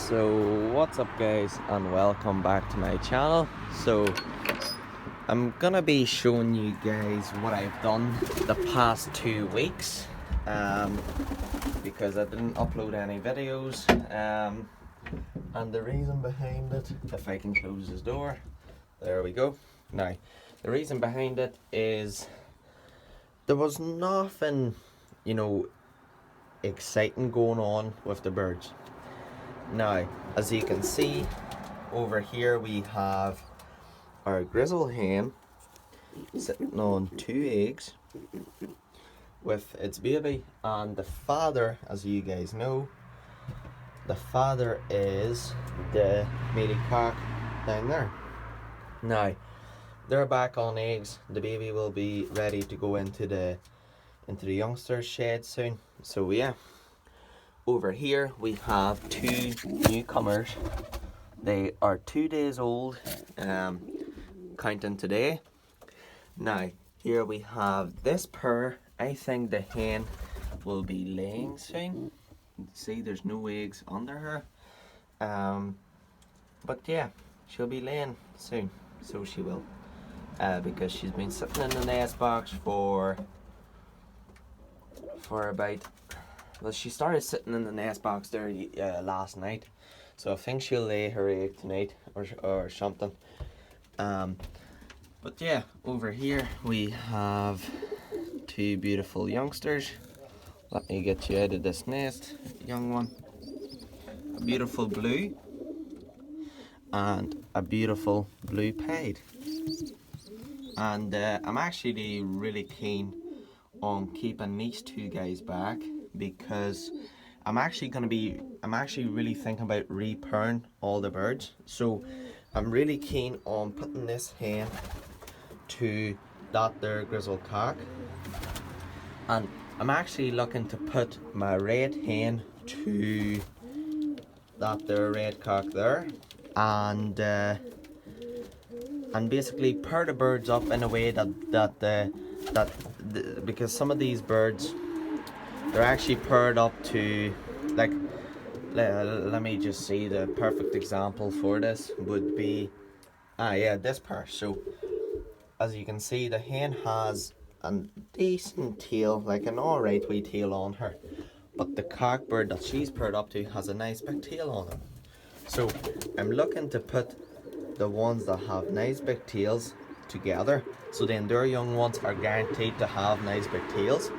So what's up guys, and welcome back to my channel. So I'm gonna be showing you guys what I've done the past 2 weeks because I didn't upload any videos, and the reason behind it, if I can close this door, there we go. Now the reason behind it is there was nothing exciting going on with the birds. Now, as you can see over here, we have our grizzle hen sitting on 2 eggs with its baby, and the father, as you guys know, the father is the matey cock down there. Now, they're back on eggs. The baby will be ready to go into the youngster shed soon. So yeah. Over here we have 2 newcomers. They are 2 days old, counting today. Now here we have this pair. I think the hen will be laying soon. See, there's no eggs under her. But yeah, she'll be laying soon. So she will, because she's been sitting in the nest box for about. Well, she started sitting in the nest box there last night, so I think she'll lay her egg tonight or something. But yeah, over here we have 2 beautiful youngsters. Let me get you out of this nest, young one. A beautiful blue and a beautiful blue pied. And I'm actually really keen on keeping these 2 guys back, because I'm actually really thinking about repairing all the birds. So I'm really keen on putting this hen to that there grizzle cock, and I'm actually looking to put my red hen to that there red cock there, and basically pair the birds up in a way that because some of these birds, they're actually paired up to, like, let me just see, the perfect example for this would be this pair. So as you can see, the hen has a decent tail, like an alright wee tail on her, but the cock bird that she's paired up to has a nice big tail on her. So I'm looking to put the ones that have nice big tails together, so then their young ones are guaranteed to have nice big tails.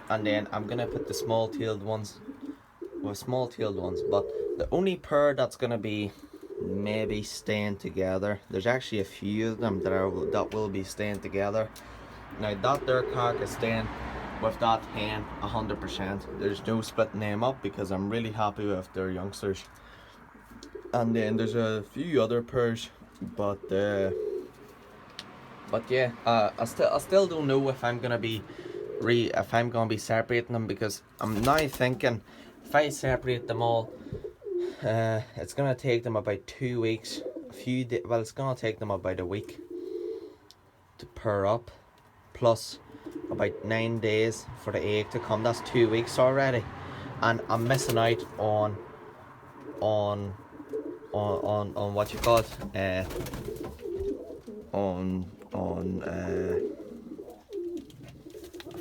And then I'm gonna put the small-tailed ones with small-tailed ones, but the only pair that's gonna be maybe staying together, there's actually a few of them that will be staying together. Now that their cock is staying with that hen 100%. There's no splitting them up, because I'm really happy with their youngsters. And then there's a few other pairs, but yeah, I still don't know if I'm gonna be separating them, because I'm now thinking if I separate them all, it's gonna take them about 2 weeks, it's gonna take them about a week to pair up, plus about 9 days for the egg to come. That's 2 weeks already, and I'm missing out on what you call it, I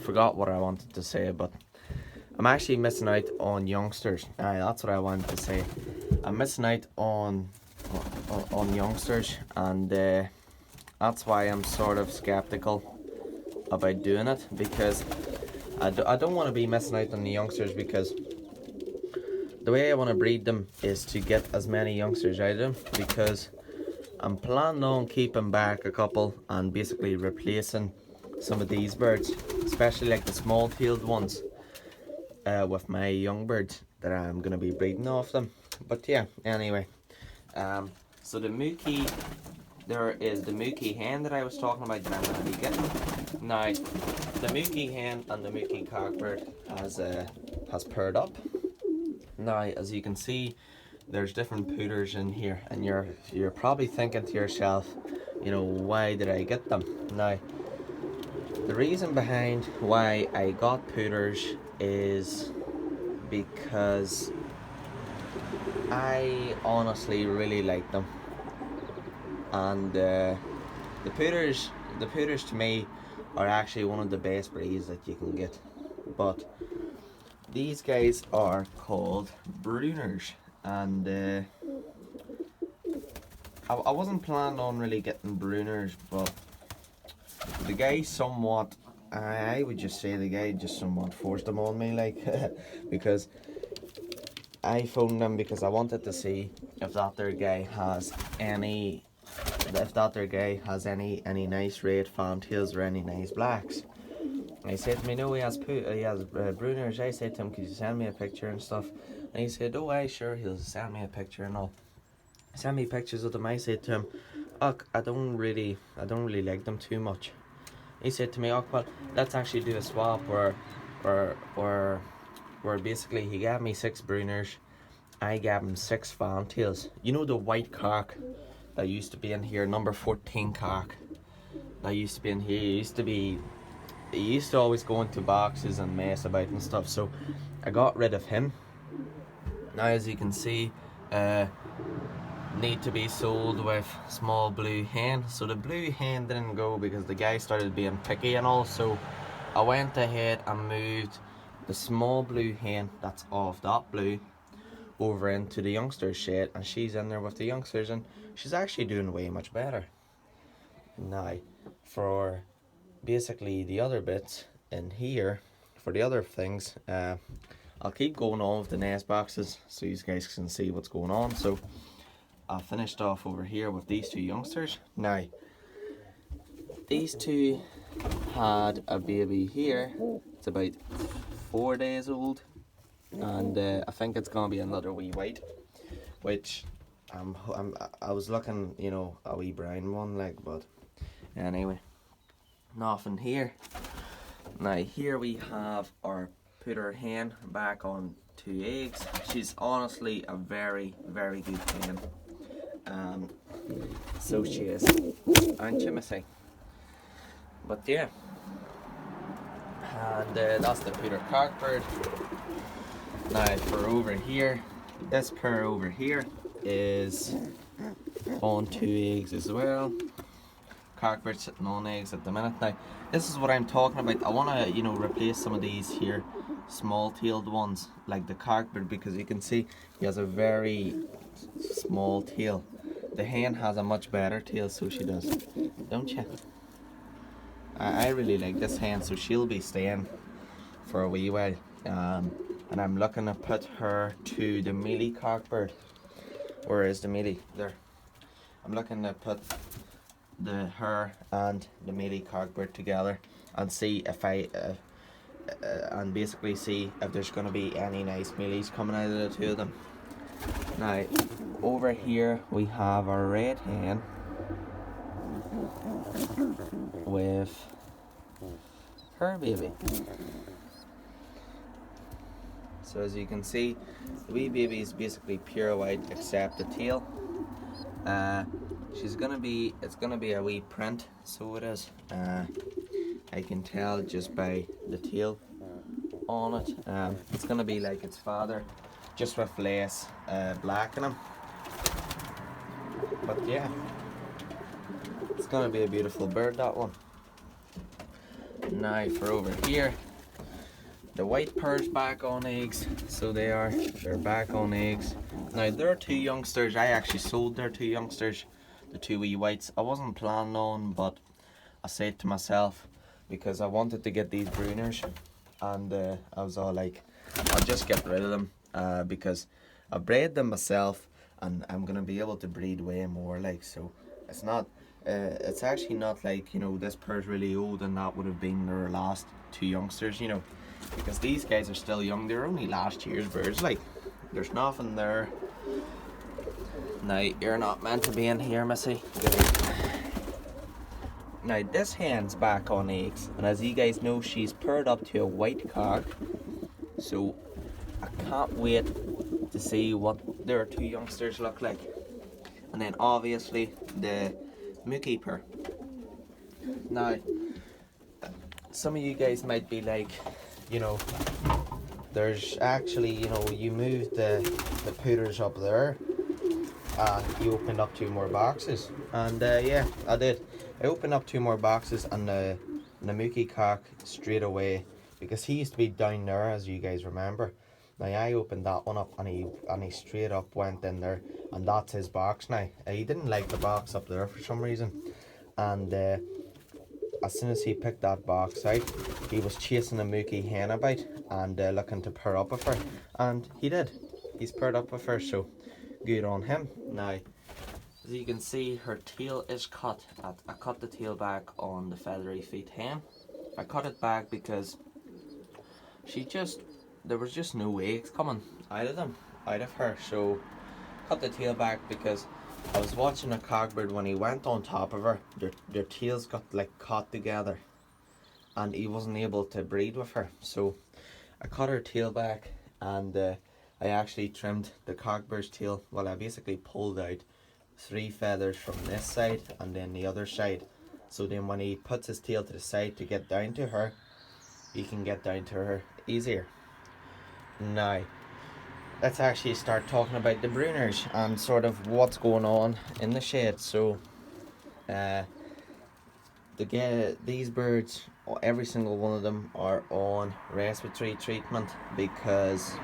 forgot what I wanted to say, but I'm actually missing out on youngsters. That's what I wanted to say. I'm missing out on youngsters, and that's why I'm sort of skeptical about doing it, because I don't want to be missing out on the youngsters, because the way I want to breed them is to get as many youngsters out of them, because I'm planning on keeping back a couple and basically replacing some of these birds, especially like the small-tailed ones, with my young birds that I'm going to be breeding off them. But yeah, anyway, so the mookie, there is the mookie hen that I was talking about that I'm going to be getting. Now, the mookie hen and the mookie cockbird has paired up. Now, as you can see, there's different pooders in here, and you're probably thinking to yourself, why did I get them? Now, the reason behind why I got pooders is because I honestly really like them, and the pooders, to me are actually one of the best breeds that you can get. But these guys are called Bruners, and I wasn't planning on really getting Bruners, but the guy somewhat, I would just say the guy just somewhat forced them on me, like, because I phoned them because I wanted to see if that their guy has any, any nice red fantails or any nice blacks. And he said to me, no, he has Bruners. I said to him, could you send me a picture and stuff? And he said, oh, aye, sure, he'll send me a picture and all. Send me pictures of them. I said to him, oh, I don't really like them too much. He said to me, oh, well, let's actually do a swap where basically he gave me 6 Bruners, I gave him 6 fantails. You know the white cock that used to be in here, number 14 cock that used to be in here. He used to always go into boxes and mess about and stuff, so I got rid of him. Now, as you can see, need to be sold with small blue hen. So the blue hen didn't go because the guy started being picky and all, so I went ahead and moved the small blue hen that's off that blue over into the youngsters shed, and she's in there with the youngsters, and she's actually doing way much better. Now, for basically the other bits in here, for the other things, I'll keep going on with the nest boxes so you guys can see what's going on. So I finished off over here with these 2 youngsters. Now, these 2 had a baby here. It's about 4 days old, and I think it's gonna be another wee white, which I was looking, you know, a wee brown one, like, but anyway, nothing here. Now here we have our pooder hen back on 2 eggs. She's honestly a very, very good hen. So she is, aren't you, Missy? But yeah, and that's the pooder cockbird. Now for over here, this pair over here is on 2 eggs as well. Cockbird sitting on eggs at the minute. Now this is what I'm talking about. I want to, you know, replace some of these here small-tailed ones like the cockbird, because you can see he has a very small tail. The hen has a much better tail, so she does, don't you? I really like this hen, so she'll be staying for a wee while. And I'm looking to put her to the mealy cockbird. Where is the mealy? There. I'm looking to put her and the mealy cockbird together and see if and basically see if there's going to be any nice mealies coming out of the 2 of them. Now, over here we have our red hen with her baby. So as you can see, the wee baby is basically pure white except the tail. It's gonna be a wee print, so it is. I can tell just by the tail on it. It's gonna be like its father, just with less black in him. But yeah, it's gonna be a beautiful bird, that one. Now for over here, the white pair's back on eggs, so they're back on eggs. Now there are 2 youngsters. I actually sold their 2 youngsters, the 2 wee whites. I wasn't planning on, but I said to myself, because I wanted to get these Bruners, and I was all like, I'll just get rid of them because I bred them myself, and I'm gonna be able to breed way more, like, so it's not. It's actually not like, you know, this pair's really old and that would have been their last 2 youngsters, you know, because these guys are still young. They're only last year's birds, like, there's nothing there. Now, you're not meant to be in here, Missy. Now, this hen's back on eggs, and as you guys know, she's paired up to a white cock, so I can't wait to see what their 2 youngsters look like. And then obviously the Mookie pair. Now, some of you guys might be like, you know, there's actually, you know, you move the pooters up there, and you opened up 2 more boxes. And yeah, I did. I opened up 2 more boxes, and the Mookie cock straight away, because he used to be down there, as you guys remember. Now I opened that one up, and he straight up went in there, and that's his box now. He didn't like the box up there for some reason, and as soon as he picked that box out, he was chasing a Mookie hen about and looking to pair up with her, and he did. He's paired up with her, so good on him. Now, as you can see, her tail is cut. I cut the tail back on the feathery feet hen. I cut it back because there was just no eggs coming out of her, so cut the tail back because I was watching a cockbird. When he went on top of her, their tails got like caught together, and he wasn't able to breed with her. So I cut her tail back, and I actually trimmed the cockbird's tail. Well, I basically pulled out 3 feathers from this side and then the other side. So then when he puts his tail to the side to get down to her, he can get down to her easier. Now, let's actually start talking about the brooders and sort of what's going on in the shed. So these birds, every single one of them, are on respiratory treatment because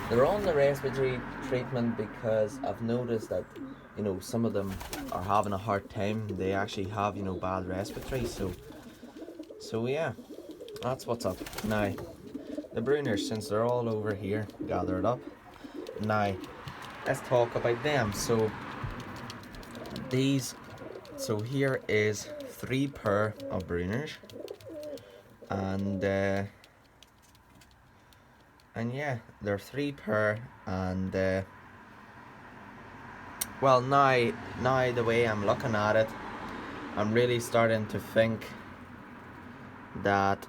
they're on the respiratory treatment because I've noticed that, you know, some of them are having a hard time. They actually have, you know, bad respiratory. So yeah, that's what's up. Now, the brooders, since they're all over here gathered up, now let's talk about them. So here is 3 pair of brooders, and yeah, they're 3 pair, and well, now the way I'm looking at it, I'm really starting to think that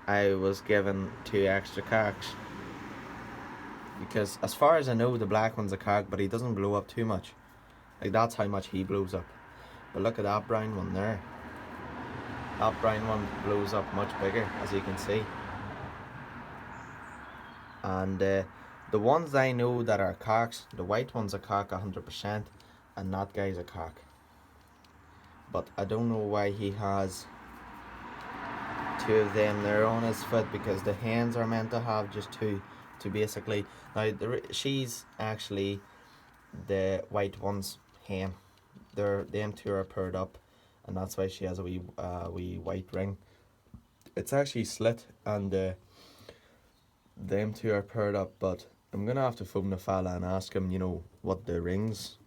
I was given 2 extra cocks, because as far as I know, the black one's a cock, but he doesn't blow up too much. Like, that's how much he blows up. But look at that brown one there. That brown one blows up much bigger, as you can see. And the ones I know that are cocks, the white one's a cock 100%, and that guy's a cock. But I don't know why he has 2 of them there on his foot, because the hens are meant to have just 2 to basically. Now, she's actually the white one's hen. Them 2 are paired up, and that's why she has a wee white ring. It's actually slit, and them 2 are paired up, but I'm gonna have to phone the fella and ask him, you know, what the rings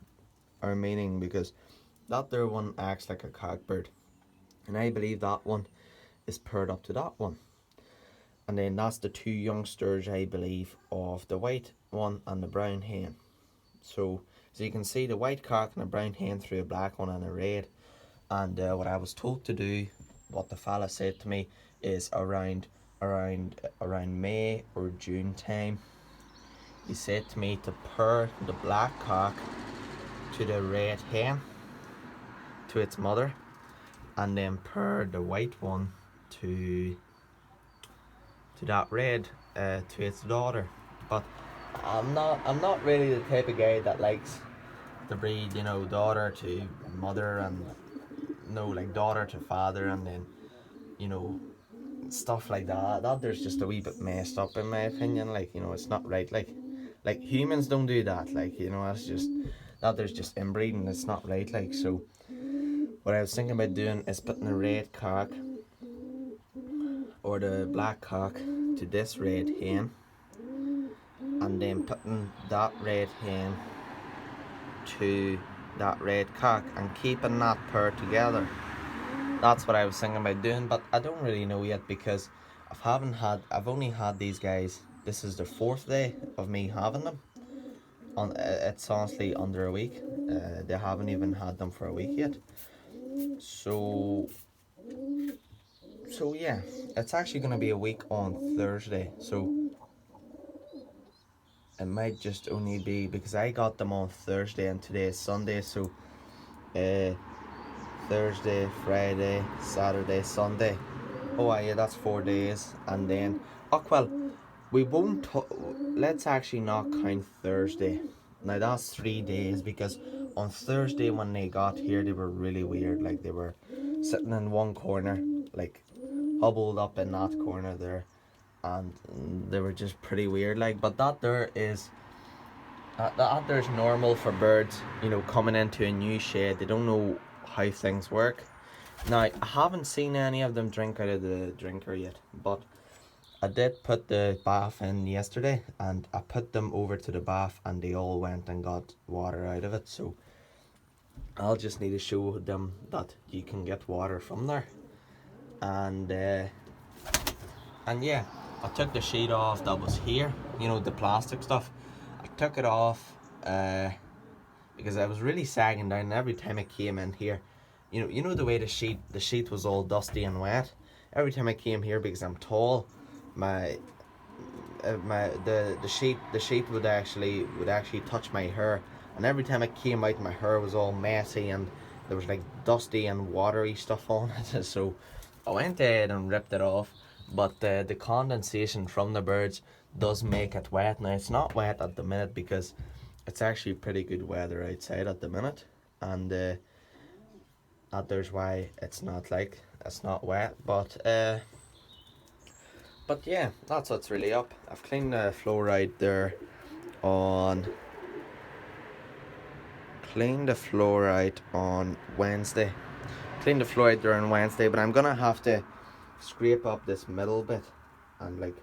are meaning, because that there one acts like a cockbird, and I believe that one is paired up to that one. And then that's the 2 youngsters, I believe, of the white one and the brown hen. So you can see, the white cock and a brown hen through a black one and a red. And what I was told to do, what the fella said to me, is around May or June time, he said to me to pair the black cock to the red hen, to its mother, and then pair the white one to that red to its daughter. But I'm not really the type of guy that likes to breed, you know, daughter to mother, and no, like daughter to father, and then, you know, stuff like that. That there's just a wee bit messed up in my opinion. Like, you know, it's not right. Like humans don't do that. Like, you know, that's just that there's just inbreeding. It's not right. Like, so what I was thinking about doing is putting a red cock or the black cock to this red hen, and then putting that red hen to that red cock and keeping that pair together. That's what I was thinking about doing, but I don't really know yet, because I've only had these guys. This is the 4th day of me having them. It's honestly under a week. They haven't even had them for a week yet. So yeah, it's actually gonna be a week on Thursday. So it might just only be because I got them on Thursday and today is Sunday. So Thursday, Friday, Saturday, Sunday. Oh yeah, that's 4 days. And then Oh well, we won't. Let's actually not count Thursday. Now that's 3 days because on Thursday when they got here, they were really weird. Like they were sitting in one corner, like hobbled up in that corner there, and they were just pretty weird. Like, but that there is. That there's normal for birds, you know, coming into a new shed. They don't know how things work. Now, I haven't seen any of them drink out of the drinker yet, but I did put the bath in yesterday, and I put them over to the bath, and they all went and got water out of it. So I'll just need to show them that you can get water from there. And yeah, I took the sheet off that was here, you know, the plastic stuff. I took it off because I was really sagging down, and every time I came in here, you know the way the sheet was all dusty and wet. Every time I came here, because I'm tall, the sheet would actually touch my hair, and every time I came out, my hair was all messy and there was like dusty and watery stuff on it. So I went ahead and ripped it off, but the condensation from the birds does make it wet. Now it's not wet at the minute because it's actually pretty good weather outside at the minute, and there's why it's not wet, but yeah, that's what's really up. I've cleaned the fluoride there on Wednesday. Cleaned the fluoride there on Wednesday, but I'm gonna have to scrape up this middle bit and like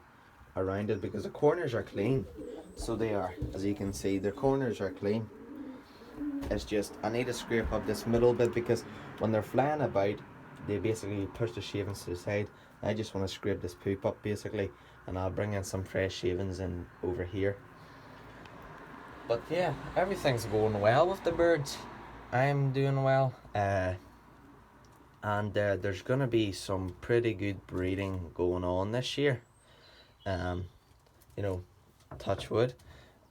around it because the corners are clean. So they are, as you can see, the corners are clean. It's just I need to scrape up this middle bit because when they're flying about, they basically push the shavings to the side. I just want to scrape this poop up basically, and I'll bring in some fresh shavings in over here. But yeah, everything's going well with the birds. I'm doing well, and there's gonna be some pretty good breeding going on this year. You know, touch wood,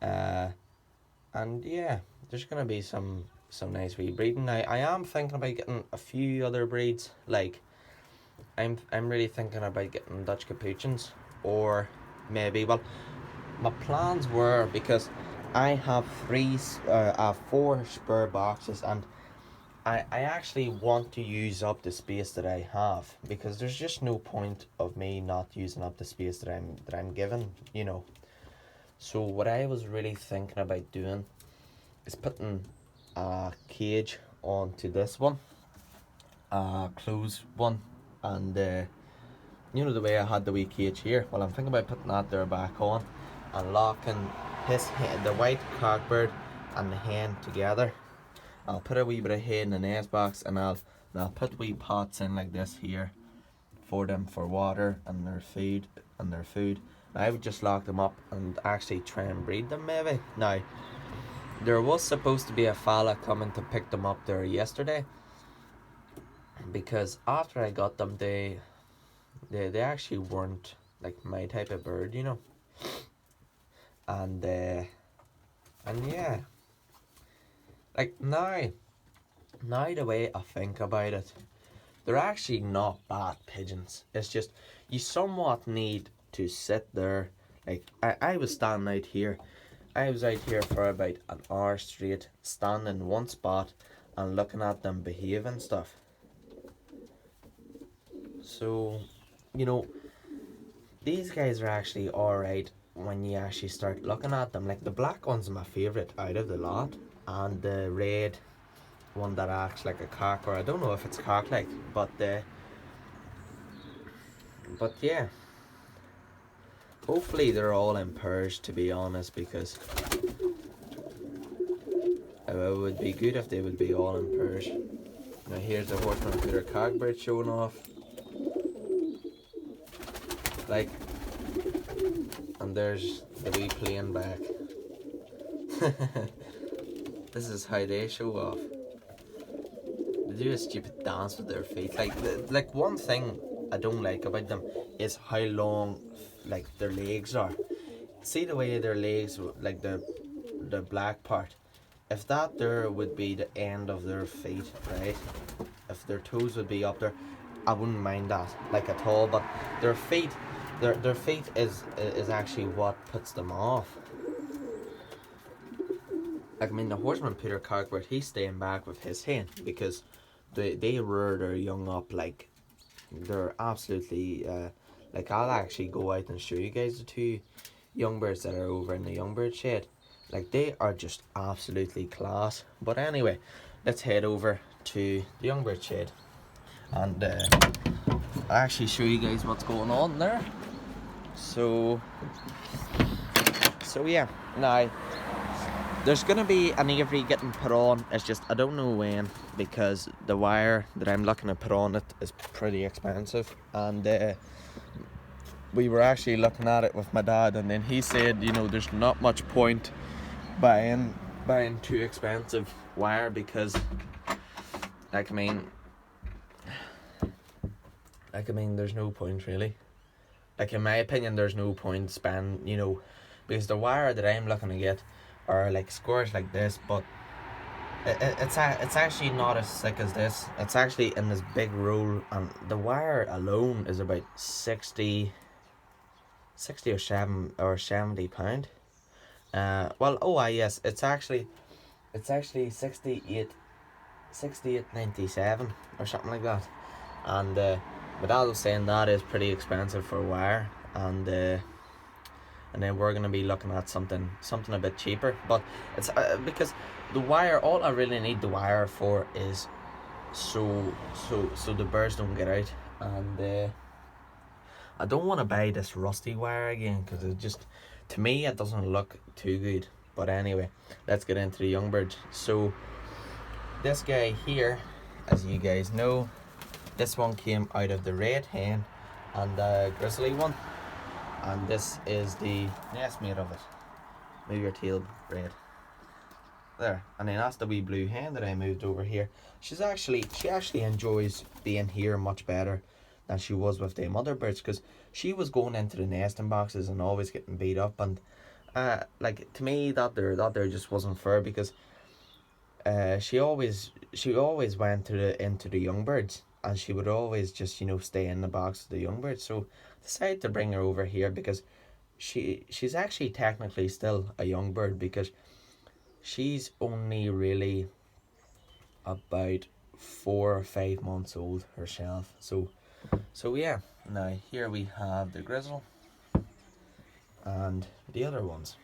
and yeah, there's gonna be some nice wee breeding. Now I am thinking about getting a few other breeds. Like I'm really thinking about getting Dutch capuchins, or maybe, well, my plans were, because I have 4 spare boxes, and I actually want to use up the space that I have, because there's just no point of me not using up the space that I'm given, you know. So what I was really thinking about doing is putting a cage onto this one, a closed one, and you know the way I had the wee cage here. Well, I'm thinking about putting that there back on and locking the white cockbird and the hen together. I'll put a wee bit of hay in the nest box, and I'll put wee pots in like this here for them for water and their food. I would just lock them up and actually try and breed them maybe. Now, there was supposed to be a fella coming to pick them up there yesterday, because after I got them, they actually weren't like my type of bird, you know. And yeah, like now the way I think about it, they're actually not bad pigeons. It's just you somewhat need to sit there. Like I was standing out here. I was out here for about an hour straight, standing in one spot and looking at them behave and stuff. So, you know, these guys are actually alright when you actually start looking at them. Like the black one's my favourite out of the lot, and the red one that acts like a cock, or I don't know if it's cock like, but yeah, hopefully they're all in pairs, to be honest, because it would be good if they would be all in pairs. Now here's the horseman Peter cockbird showing off, like, and there's the wee plane back. This is how they show off. They do a stupid dance with their feet. Like one thing I don't like about them is how long like their legs are. See the way their legs, like the black part, if that there would be the end of their feet, right, if their toes would be up there, I wouldn't mind that like at all. But their feet, their feet is actually what puts them off. Like, I mean, the horseman Peter Cartwright, he's staying back with his hen because they rear their young up like they're absolutely like, I'll actually go out and show you guys the two young birds that are over in the young bird shed. Like, they are just absolutely class. But anyway, let's head over to the young bird shed and I'll actually show you guys what's going on there. So yeah, now there's gonna be an aviary getting put on. It's just I don't know when, because the wire that I'm looking to put on it is pretty expensive, and we were actually looking at it with my dad, and then he said, you know, there's not much point buying too expensive wire, because like I mean there's no point really. Like, in my opinion, there's no point spending, you know, because the wire that I'm looking to get are like squares like this, but it's actually not as thick as this. It's actually in this big roll, and the wire alone is about 60 or 70 pound. Well, yes, it's actually 68.97 or something like that, and my dad was saying that is pretty expensive for wire, and then we're gonna be looking at something a bit cheaper. But it's because the wire, all I really need the wire for is so the birds don't get out, and I don't want to buy this rusty wire again, because it just, to me, it doesn't look too good. But anyway, let's get into the young birds. So this guy here, as you guys know, this one came out of the red hen and the grizzly one, and this is the nest mate of it. Move your tail, Red. There. And then that's the wee blue hen that I moved over here. She actually enjoys being here much better than she was with the mother birds, because she was going into the nesting boxes and always getting beat up, and like, to me that there just wasn't fair, because she always went into the young birds, and she would always just, you know, stay in the box with the young birds. So decided to bring her over here, because she's actually technically still a young bird, because she's only really about 4 or 5 months old herself. So yeah. Now here we have the grizzle and the other ones,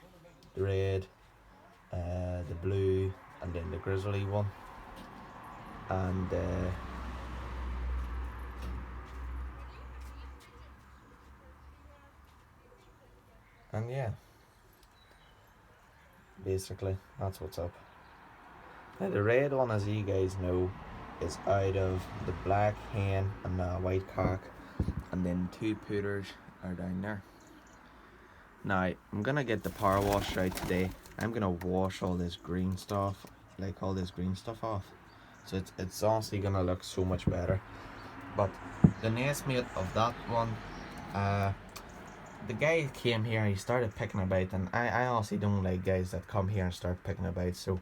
the red, the blue, and then the grizzly one, and yeah, basically that's what's up. Now the red one, as you guys know, is out of the black hen and the white cock, and then 2 poodles are down there. Now I'm gonna get the power wash out today. I'm gonna wash all this green stuff, off, so it's honestly gonna look so much better. But the nest mate of that one, the guy came here and he started picking about, and I honestly don't like guys that come here and start picking about. So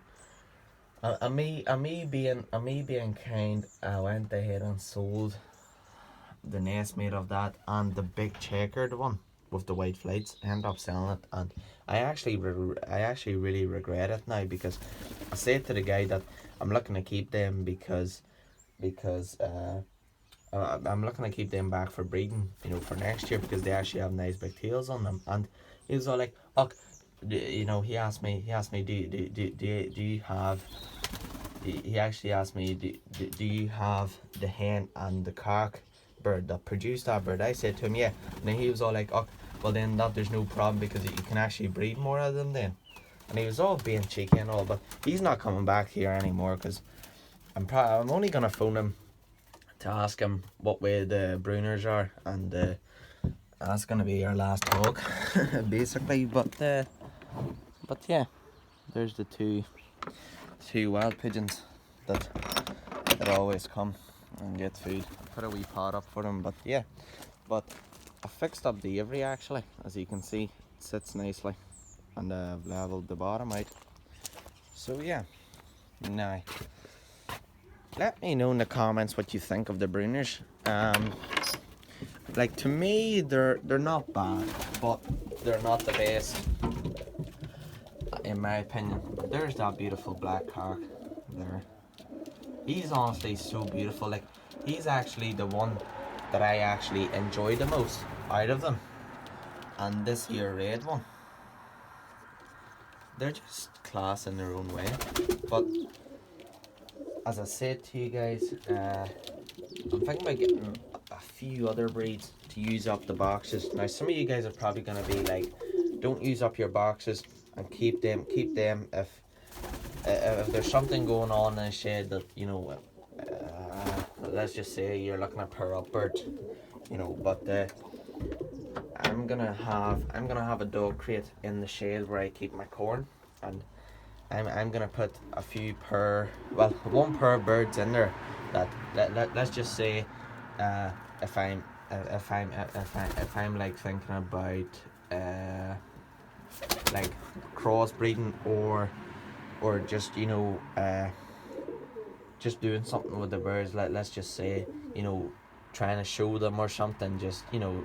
me being kind, I went ahead and sold the nest mate of that and the big checkered one with the white flights. I ended up selling it, and I actually really regret it now, because I said to the guy that I'm looking to keep them because I'm looking to keep them back for breeding, you know, for next year, because they actually have nice big tails on them. And he was all like, "Oh, you know," he asked me, do you have? He actually asked me, do you have the hen and the cock bird that produced that bird? I said to him, yeah. And then he was all like, "Oh, well then there's no problem, because you can actually breed more of them then." And he was all being cheeky and all, but he's not coming back here anymore, because I'm only gonna phone him to ask him what way the Bruners are, and that's gonna be our last talk, basically. But yeah, there's the two wild pigeons that always come and get food. Put a wee pot up for them, but yeah. But I fixed up the aviary actually, as you can see, it sits nicely, and I've leveled the bottom out. So yeah, now let me know in the comments what you think of the Bruners. like, to me, they're not bad, but they're not the best, in my opinion. There's that beautiful black cock there. He's honestly so beautiful. Like, he's actually the one that I actually enjoy the most out of them. And this here red one, they're just class in their own way. But as I said to you guys, I'm thinking about getting a few other breeds to use up the boxes. Now, some of you guys are probably going to be like, don't use up your boxes and keep them if there's something going on in the shed that, you know, let's just say you're looking at pair up birds, you know. But I'm gonna have a dog crate in the shed where I keep my corn, and I'm gonna put a few one pair of birds in there that let's just say, if I'm like thinking about like crossbreeding, or just, you know, just doing something with the birds, let's just say, you know, trying to show them or something, just, you know,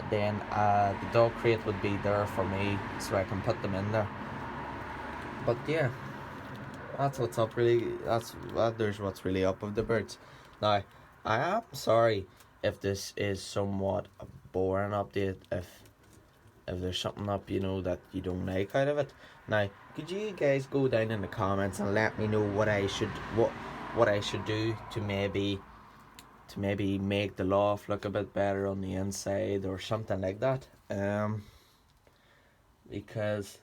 then the dog crate would be there for me so I can put them in there. But yeah, that's what's up really. There's what's really up with the birds. Now, I am sorry if this is somewhat a boring update, if there's something up, you know, that you don't like out of it. Now, could you guys go down in the comments and let me know what I should do to maybe make the loft look a bit better on the inside or something like that. Because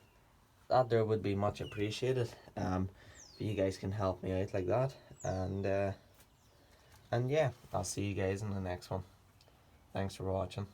that there would be much appreciated. If you guys can help me out like that. And yeah, I'll see you guys in the next one. Thanks for watching.